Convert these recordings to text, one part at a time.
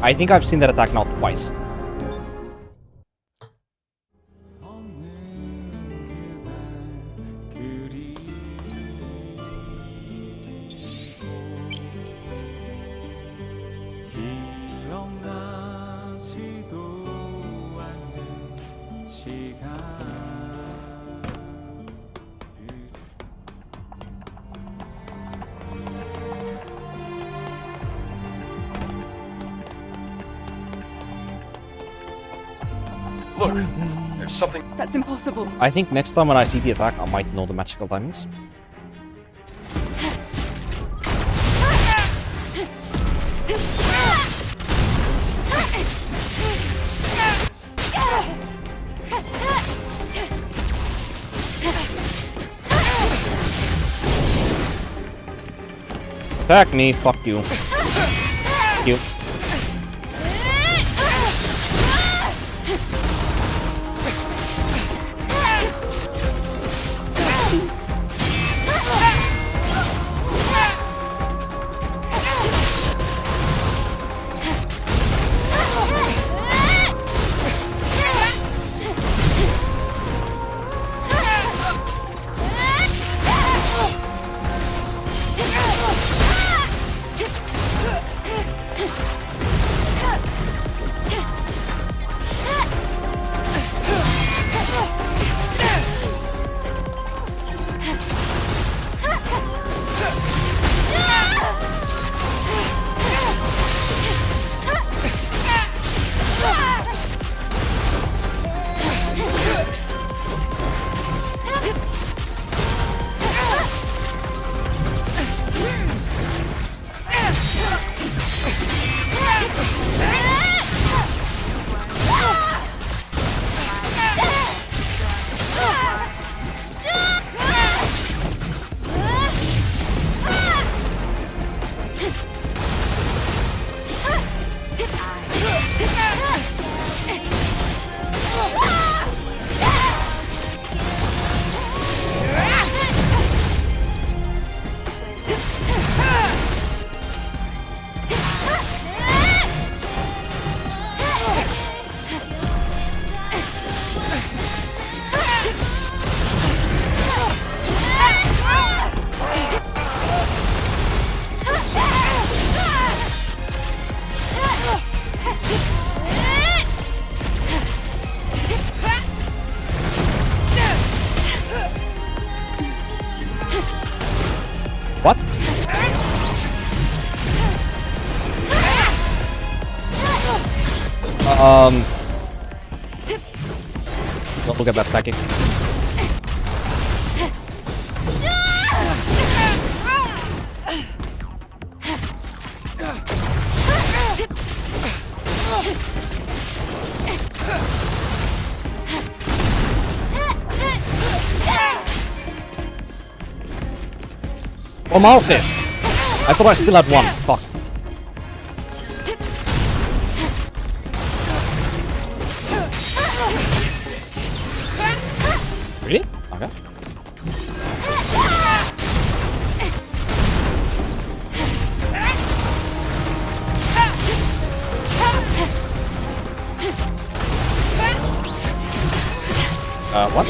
I think I've seen that attack now twice. Look, there's something. That's impossible. I think next time when I see the attack, I might know the magical timings. Attack me, fuck you. Fuck you. What? Don't look at that Tachy. I'm out of this. I thought I still had one. Fuck. Really? Okay. What?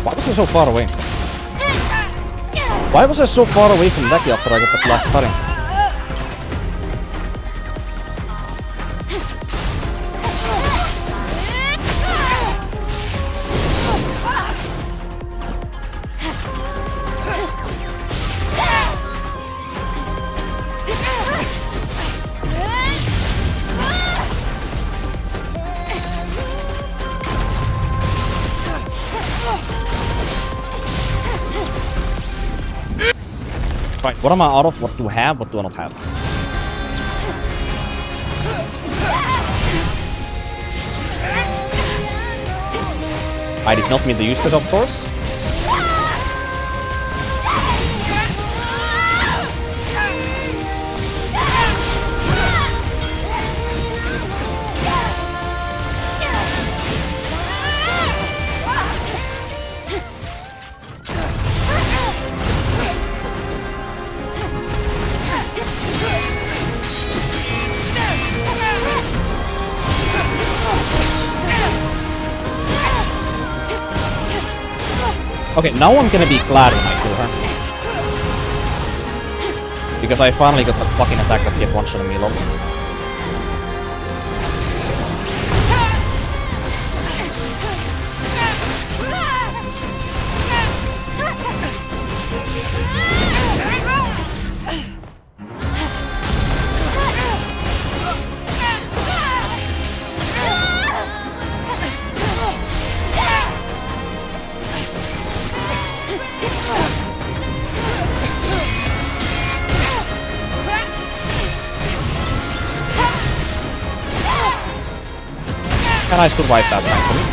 Why was I so far away? Why was I so far away from Tachy after I got that last parry? Right, what am I out of? What do I have? What do I not have? I did not mean to use this, of course. Okay, now I'm gonna be glad when I kill her. Because I finally got the fucking attack that get one shot on me low. Can I survive that, thankfully?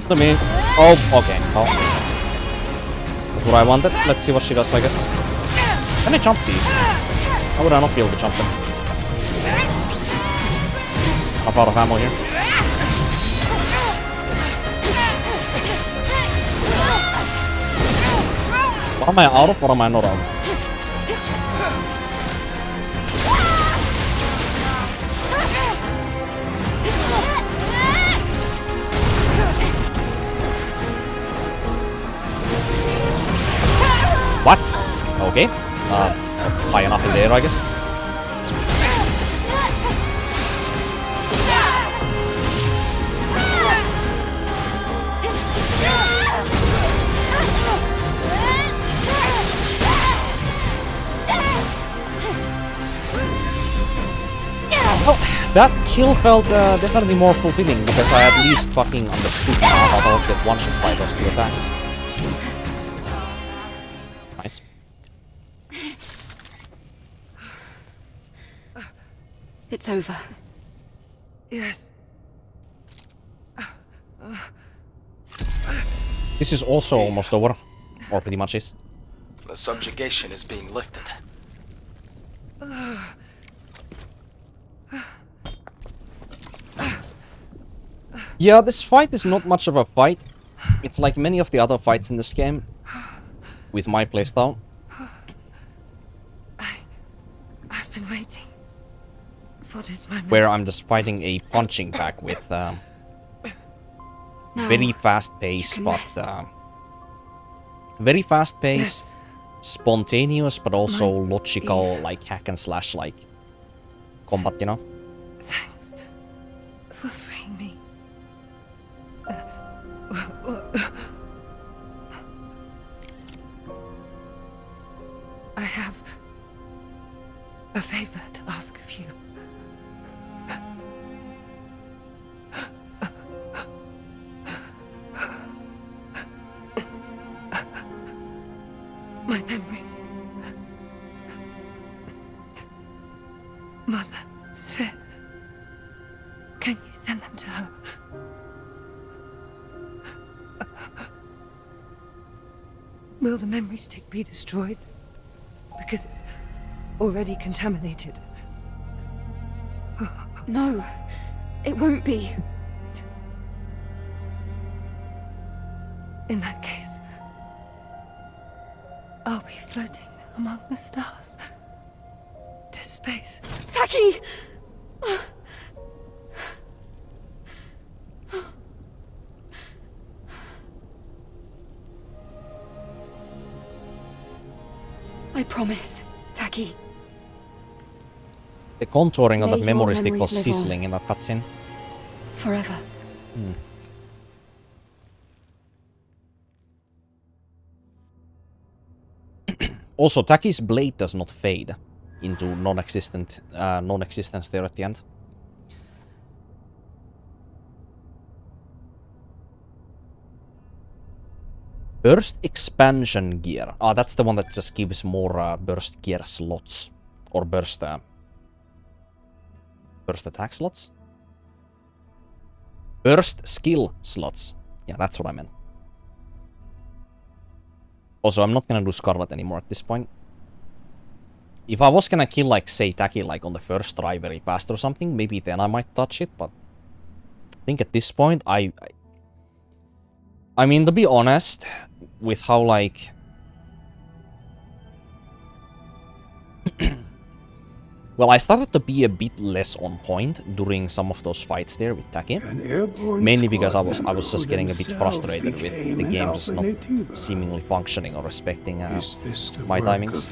To me. Oh, okay. Oh. That's what I wanted. Let's see what she does, I guess. Can I jump these? How would I not be able to jump them? I'm out of ammo here. What am I out of? What am I not out of? What? Okay. High enough in there, I guess. Oh, that kill felt definitely more fulfilling because I at least fucking understood how to get one shot by those two attacks. Nice. It's over. Yes. This is also almost over. Or pretty much is. The subjugation is being lifted. Yeah, this fight is not much of a fight. It's like many of the other fights in this game. With my playstyle. I've been waiting for this moment. Where I'm just fighting a punching bag with very fast pace, but very fast pace, spontaneous, but also logical, like hack and slash like combat, you know? Thanks for freeing me. I have a favor to ask of you. My memories. Mother, Sphere. Can you send them to her? Will the memory stick be destroyed? Because it's already contaminated. No, it won't be. In that case, I'll be floating among the stars to space. Tachy! I promise, Tachy. The contouring of May that memory your stick was memories live on. sizzling in that cutscene. Forever. Also, Tachy's blade does not fade into non-existence there at the end. Burst expansion gear. Ah, that's the one that just gives more burst gear slots. Or burst Burst attack slots? Burst skill slots. Yeah, that's what I meant. Also, I'm not gonna do Scarlet anymore at this point. If I was gonna kill, like, say, Tachy, like, on the first try very fast or something, maybe then I might touch it, but I think at this point, I mean, to be honest, with how, like... Well, I started to be a bit less on point during some of those fights there with Tachy. Mainly because I was just getting a bit frustrated with the game just not seemingly functioning or respecting my timings.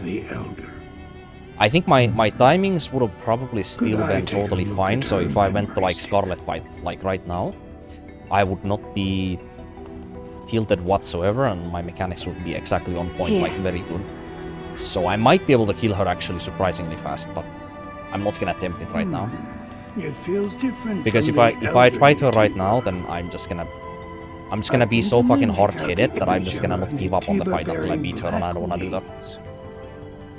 I think my timings would have probably still been totally fine, so if I went to like Scarlet fight like right now, I would not be tilted whatsoever and my mechanics would be exactly on point, like very good. So I might be able to kill her actually surprisingly fast, but I'm not gonna attempt it right now. It feels different because if I try to right now, then I'm just gonna be so fucking hard-headed that I'm just gonna not give up on the fight until I beat her, and I don't wanna do that.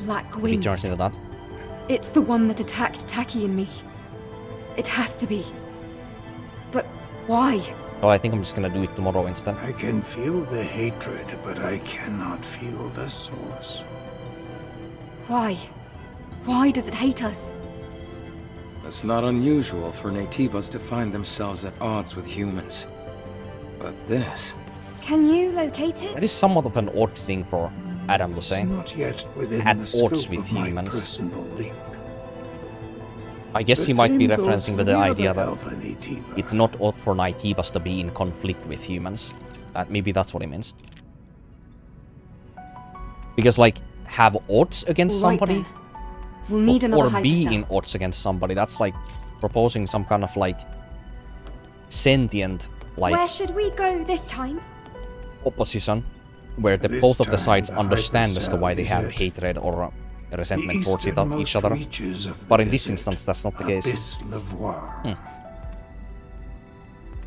Black He wings. turns into that. It's the one that attacked Tachy and me. It has to be. But why? So I think I'm just gonna do it tomorrow instead. I can feel the hatred, but I cannot feel the source. Why? Why does it hate us? It's not unusual for Naytibas to find themselves at odds with humans. But this... Can you locate it? That is somewhat of an odd thing for Adam to say. It's not yet within At the odds scope with of my humans. personal link. I guess he might be referencing with the idea that Naytiba. it's not odd for Naytibas to be in conflict with humans. Maybe that's what he means. Because, like, have odds against All right, somebody? then. We'll need another Or be hypercell. in odds against somebody. That's like proposing some kind of, like, sentient, like, Where should we go this time? opposition. Where This both of the time, sides the understand as to why they hypercell have is at hatred or resentment The towards each easternmost other. reaches of the But in this desert, instance, that's not the case. Abyss Levoir.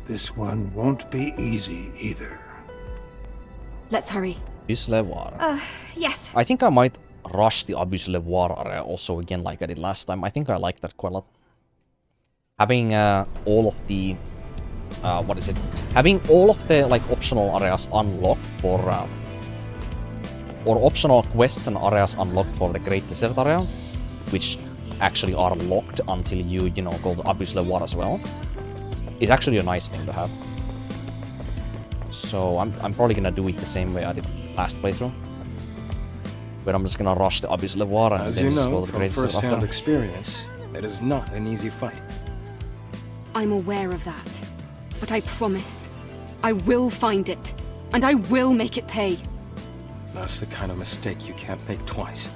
This one won't be easy either. Let's hurry. Abyss Levoir. Yes. I think I might rush the Abyss Levoir area also again like I did last time. I think I like that quite a lot. Having all of the... what is it? Having all of the like optional areas unlocked for... or optional quests and areas unlocked for the Great Desert area, which actually are locked until you know, go to Abyss Levoir as well, is actually a nice thing to have. So I'm probably gonna do it the same way I did last playthrough. Where I'm just gonna rush the Abyss Levoir and As then you just go know to the from Great Desert first-hand after. experience, it is not an easy fight. I'm aware of that. But I promise, I will find it. And I will make it pay. That's the kind of mistake you can't make twice.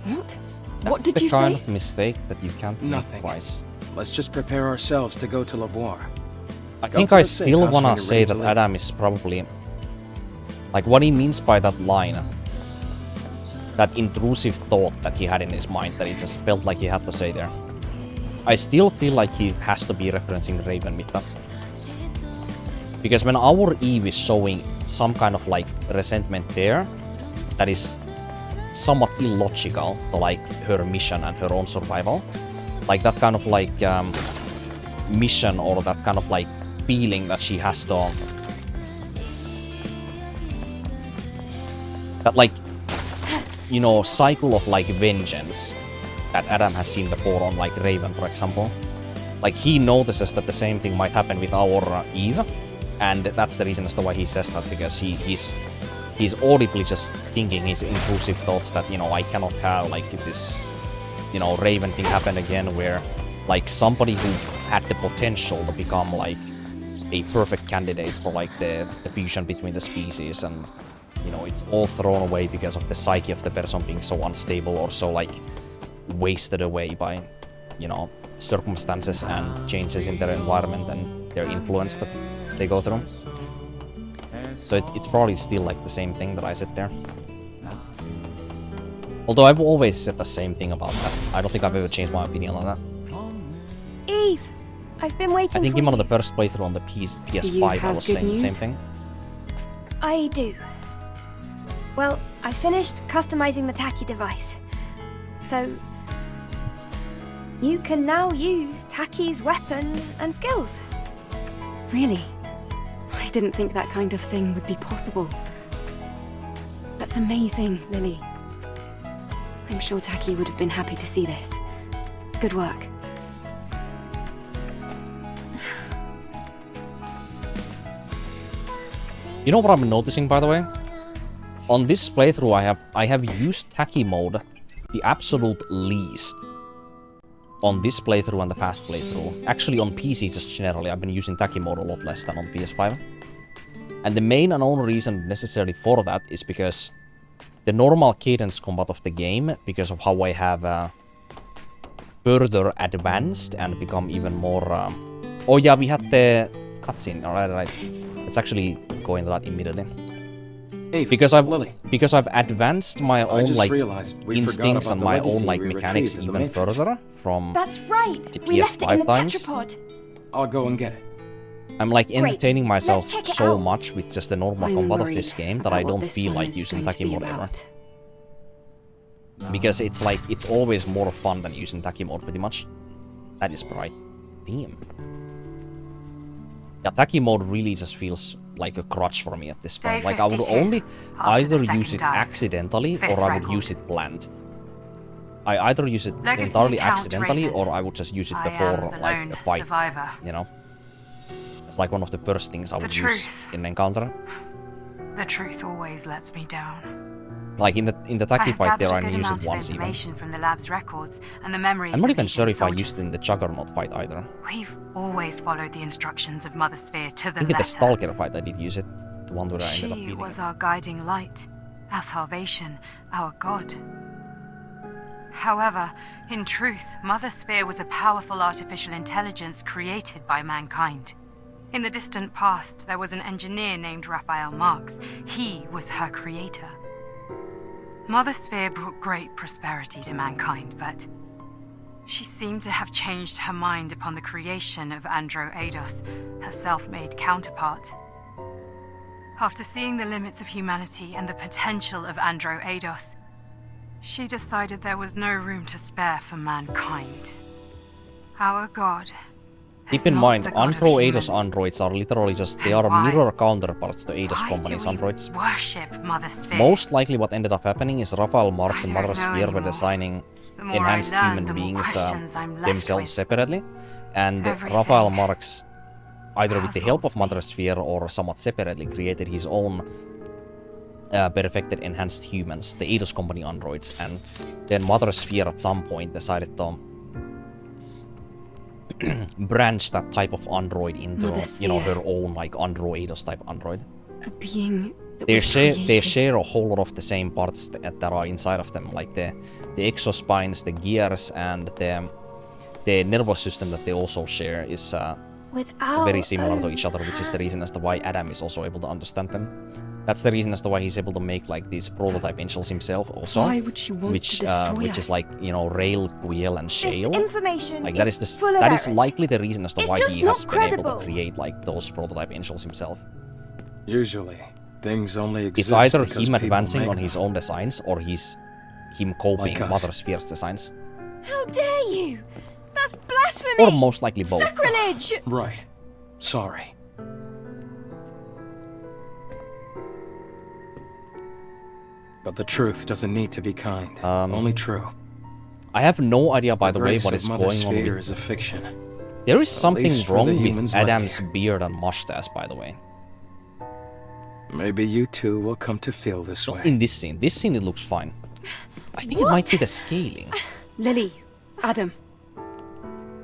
What? That's What did the you kind say? of mistake that you can't make Nothing. twice. Let's just prepare ourselves to go to Levoir. I Go think to I the safe still house wanna when you're say ready that to leave. Adam is probably... Like, what he means by that line, that intrusive thought that he had in his mind, that he just felt like he had to say there. I still feel like he has to be referencing Raven with that. Because when our Eve is showing some kind of, like, resentment there, that is somewhat illogical to, like, her mission and her own survival. Like, that kind of, like, mission or that kind of, like, feeling that she has to... That, like, you know, cycle of, like, vengeance that Adam has seen before on, like, Raven, for example. Like, he notices that the same thing might happen with our Eve, and that's the reason as to why he says that, because he's audibly just thinking his intrusive thoughts that, you know, I cannot have, like, this, you know, Raven thing happen again, where, like, somebody who had the potential to become, like, a perfect candidate for, like, the fusion between the species, and, you know, it's all thrown away because of the psyche of the person being so unstable or so, like, wasted away by, you know, circumstances and changes in their environment and their influence that they go through. So it's probably still, like, the same thing that I said there. Although I've always said the same thing about that. I don't think I've ever changed my opinion on that. Eve, I've been waiting I think for even on you. the first playthrough on the PS5 you I have was good saying the same news? thing. I do. Well, I finished customizing the Tachy device. So, you can now use Tachy's weapon and skills. Really? I didn't think that kind of thing would be possible. That's amazing, Lily. I'm sure Tachy would have been happy to see this. Good work. You know what I'm noticing, by the way? On this playthrough, I have used Tachy mode the absolute least. On this playthrough and the past playthrough. Actually, on PC just generally, I've been using Tachy mode a lot less than on PS5. And the main and only reason necessarily for that is because the normal cadence combat of the game, because of how I have further advanced and become even more... Oh yeah, we had the cutscene, alright. Let's actually go into that immediately. Eve, Because I've Lily, advanced my I own just like realized we instincts forgot and about my the own legacy like we mechanics retrieved in the even Matrix. further from That's right. The We left it in the PS5 times? tetrapod. I'll go and get it. I'm like Great. entertaining myself Let's check it so out. much with just the normal I'm combat of worried this game that about I what don't this feel one like is using going to Tachy be mode ever. about. Because it's like, it's always more fun than using Tachy mode pretty much. That is right. Damn. Yeah, Tachy mode really just feels like a crutch for me at this point. Day Like I would 52, only after the either second use it dive. accidentally Fifth or I would record. use it planned. I either use it Legacy entirely account accidentally Raven. or I would just use it I before am the like lone a fight, survivor. you know? It's like one of the first things I The would use truth. in an encounter. The truth always lets me down. Like in the I Tachy have fight there, gathered I a good use amount it of once even. information from the lab's records and the memories I'm not of even sure if I Legion's used it in the Juggernaut fight either. We've always followed the instructions of Mother Sphere to I the think in the letter. Stalker fight I did use it. The one where I ended up She beating was it. our guiding light, our salvation, our god. However, in truth, Mother Sphere was a powerful artificial intelligence created by mankind. In the distant past, there was an engineer named Raphael Marx. He was her creator. Mother Sphere brought great prosperity to mankind, but she seemed to have changed her mind upon the creation of Andro Eidos, her self-made counterpart. After seeing the limits of humanity and the potential of Andro Eidos, she decided there was no room to spare for mankind. Our god. Keep is in not mind, the god of Andro Eidos humans. androids are literally just, they Then are why? mirror counterparts to Eidos Why Company's do we androids. worship Mother Sphere? Most likely what ended up happening is Raphael Marx and I Mother don't know Sphere were anymore. designing The more I enhanced learn, human the more beings questions I'm left themselves with. separately. And Everything Raphael Marx, either with the help of puzzles me. Mother Sphere or somewhat separately, created his own perfected enhanced humans, the Eidos Company androids, and then Mother Sphere at some point decided to branch that type of android into, Mother you know, Sphere. her own like Andro Eidos type android. A being that They was share created. a whole lot of the same parts that are inside of them, like the exospines, the gears, and the nervous system that they also share is Without very similar to each other, which is the reason as to why Adam is also able to understand them. That's the reason as to why he's able to make like these prototype angels himself also. Why would she want to destroy which us? is like, you know, Rail, Quiel, and this Shale. information Like that is full of that is errors. likely the reason as to It's why just he has not been able to credible. create like those prototype angels himself. Usually, things only exist It's either because him people advancing make on his them. own designs or him copying Like us. Mother Sphere's designs. How dare you? That's blasphemy! Or most likely both. Sacrilege! Right. Sorry. But the truth doesn't need to be kind. Only true. I have no idea, by the way, Grace what of is Mother going on Sphere with... is a fiction. There is something least for wrong the with humans left Adam's here. beard and mustache, by the way. Maybe you too will come to feel this way. In this scene it looks fine. I think it might be the scaling. Lily, Adam,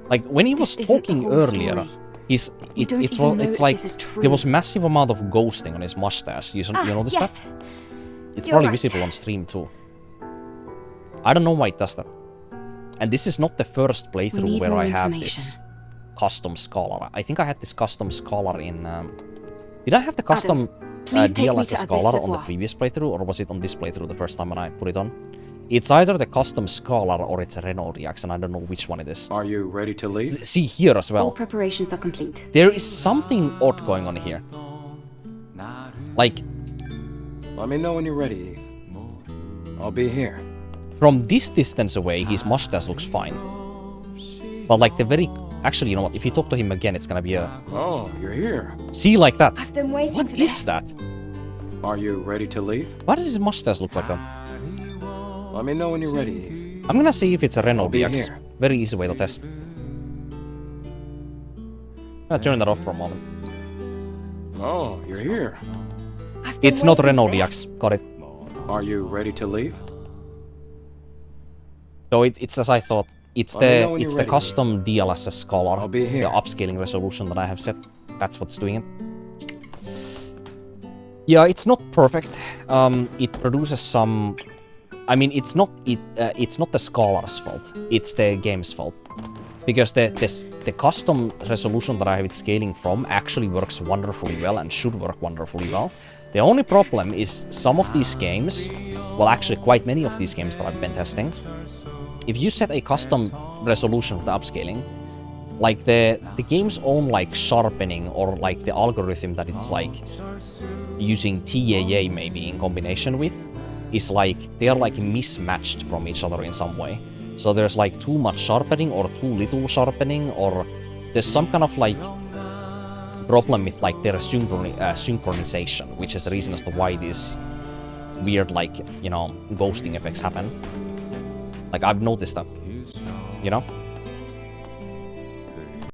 Like when he was This isn't the talking whole earlier, story. it's don't even know it's if like this is true. there was massive amount of ghosting on his mustache. You noticed yes. that? It's You're probably right. visible on stream too. I don't know why it does that. And this is not the first we playthrough need where more I have information. this custom scholar. I think I had this custom scholar in... Did I have the custom please take me DLSS to scholar Abyss on the Revoir. previous playthrough, or was it on this playthrough the first time when I put it on? It's either the custom scholar or it's a Renault reaction. I don't know which one it is. Are you ready to leave? See here as All well. preparations are complete. There is something odd going on here. Like, Let me know when you're ready, Eve. I'll be here. from this distance away, his mustache looks fine. But like the very... Actually, you know what? If you talk to him again, it's gonna be a... Oh, you're here. See, like that. I've been waiting What for is this. that? Are you ready to leave? Why does his mustache look like that? Let me know when you're ready, Eve. I'm gonna see if it's a Renault I'll be DX. here. Very easy way to test. I'm gonna turn that off for a moment. Oh, you're here. I've been It's not waiting Renault for this. DX. Got it. Are you ready to leave? So it's as I thought. It's Let me know when the you're ready. custom DLSS color, I'll be here. the upscaling resolution that I have set. That's what's doing it. Yeah, it's not perfect. It produces some. I mean, it's not the Scholar's fault. It's the game's fault, because the custom resolution that I have it scaling from actually works wonderfully well and should work wonderfully well. The only problem is some of these games, well, actually quite many of these games that I've been testing. If you set a custom resolution with the upscaling, like the game's own like sharpening or like the algorithm that it's like using TAA maybe in combination with, is like they're like mismatched from each other in some way. So there's like too much sharpening or too little sharpening, or there's some kind of like problem with like their synchronization, which is the reason as to why these weird like, you know, ghosting effects happen. Like I've noticed that, you know?